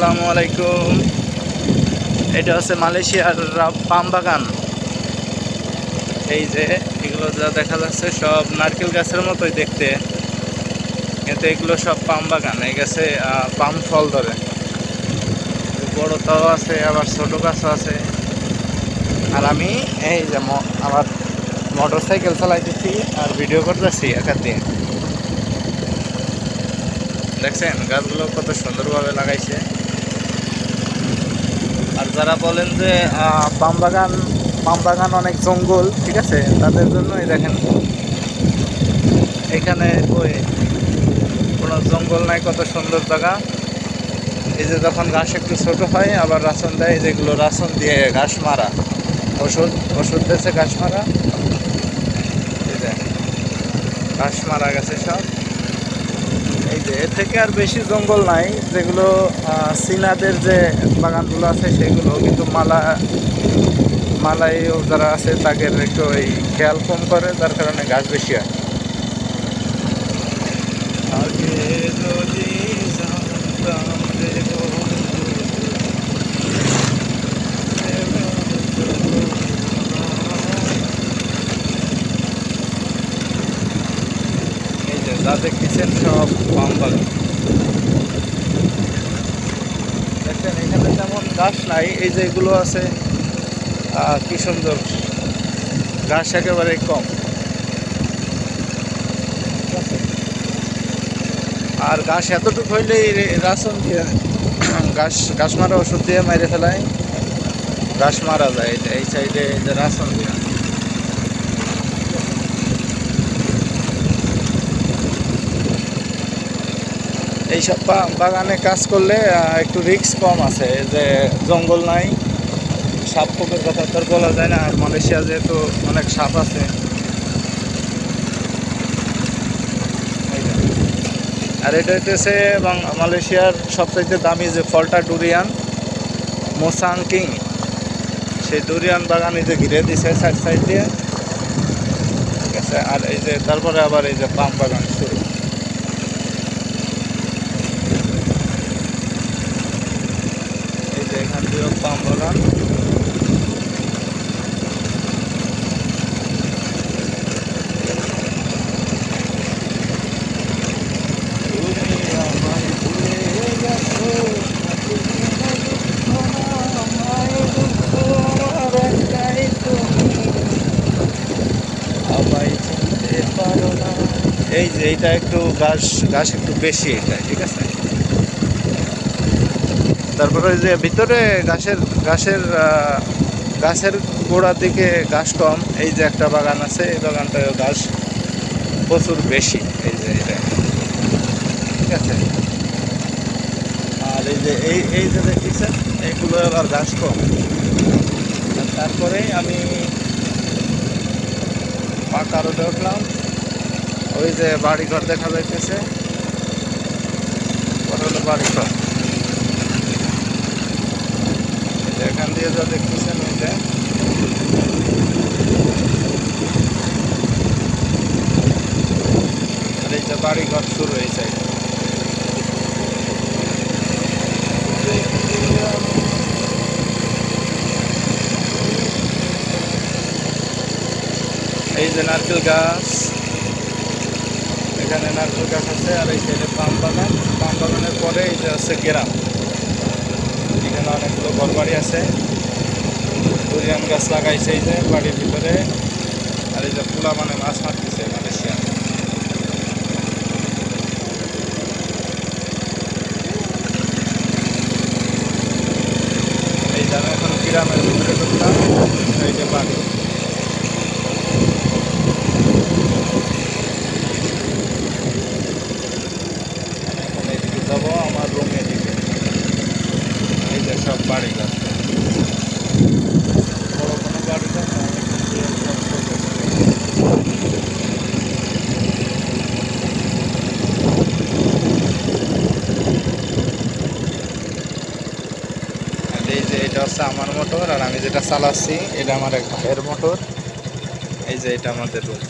আসসালামু আলাইকুম। এটা হচ্ছে মালয়েশিয়ার পাম বাগান। এই যে এগুলো যা দেখা যাচ্ছে সব নারকেল গাছের মতোই দেখতে, কিন্তু এগুলো সব পাম বাগান। এই গাছে পাম ফল ধরে, বড় তাও আছে আবার ছোট গাছও আছে। আর আমি এই যে আমার মোটর সাইকেল চালাইতেছি আর ভিডিও করতেছি একার দিয়ে। দেখছেন গাছগুলো কত সুন্দরভাবে লাগাইছে। আর যারা বলেন যে পাম বাগান অনেক জঙ্গল, ঠিক আছে, তাদের জন্য এই দেখেন এখানে ওই কোনো জঙ্গল নাই, কত সুন্দর জায়গা। এই যে যখন ঘাস একটু ছোট হয় আবার রাসন দেয়, যেগুলো রাসন দিয়ে ঘাস মারা, ওষুধ দিয়েছে ঘাস মারা। এই যে ঘাস মারা গেছে সব। এই যে এর থেকে আর বেশি জঙ্গল নাই, যেগুলো চীনাদের যে বাগানগুলো আছে সেগুলো, কিন্তু মালাই যারা আছে তাদের একটু ওই খেয়াল কম করে, যার কারণে গাছ বেশি হয়। আগে যদি জানতাম রে এই যে যা দেখতেছেন সব পাম বাগান। দেখেন এখানে তেমন গাছ নাই, এই যে এগুলো আছে কি সুন্দর, ঘাস একেবারে কম। আর ঘাস এতটুকু হইলেই রাসন দিয়ে ঘাস মারা ওষুধ দিয়ে মেরে ফেলায়, ঘাস মারা যায়। এই সাইডে যে রাসন দিয়ে এইসব বাগানে কাজ করলে একটু রিস্ক কম আছে, যে জঙ্গল নাই, সাপ পোকের কথা তো বলা যায় না। আর মালয়েশিয়া যেহেতু অনেক সাপ আছে। আর এটা হইতেছে এবং মালয়েশিয়ার সবচাইতে দামি যে ফলটা ডুরিয়ান, মোসাং কিং, সেই ডুরিয়ান বাগান এই যে ঘিরে দিছে সাইড দিয়ে, ঠিক আছে। আর এই যে তারপরে আবার এই যে পাম বাগান শুরু। এই যে এখান দিয়েও পাম বাগান। এই যে এইটা একটু ঘাস একটু বেশি, এটা ঠিক আছে। তারপরে যে ভিতরে গাছের গোড়ার দিকে ঘাস কম। এই যে একটা বাগান আছে, এই বাগানটায় ঘাস প্রচুর বেশি। এই যে এটা, ঠিক আছে। আর এই যে এই যে দেখতেছেন এইগুলো আবার ঘাস কম। তারপরে আমি পাকা রোডে উঠলাম। ওই যে বাড়িঘর দেখা যাইতেছে, হলো বাড়িঘর। এখান দিয়ে যা দেখতেছেন ওই যে আর এই যে বাড়িঘর শুরু হয়েছে। এই যে নারকেল গাছ, এখানে নারকেল গাছ আছে। আর এই সাইডে পাম বাগানের পরে এই যে আছে গ্রাম, এখানে অনেকগুলো ঘরবাড়ি আছে। ডুরিয়ান গাছ লাগাইছে এই যে বাড়ির ভিতরে। আর এই যে পোলা মানে মাছ মারতেছে মালয়েশিয়া। এই যে আমি এখন গ্রামের ভিতরে ঢুকলাম, এই যে বাড়ি। এখন এদিকে যাবো আমার রুমে দিকে। এই যে সব বাড়ি গাছ, বড় কোনো বাড়ি গাছ না। এই যে এটা হচ্ছে আমার মোটর, আর আমি যেটা চালাচ্ছি এটা আমার এক ভাইয়ের মোটর। এই যে এটা আমাদের রুম।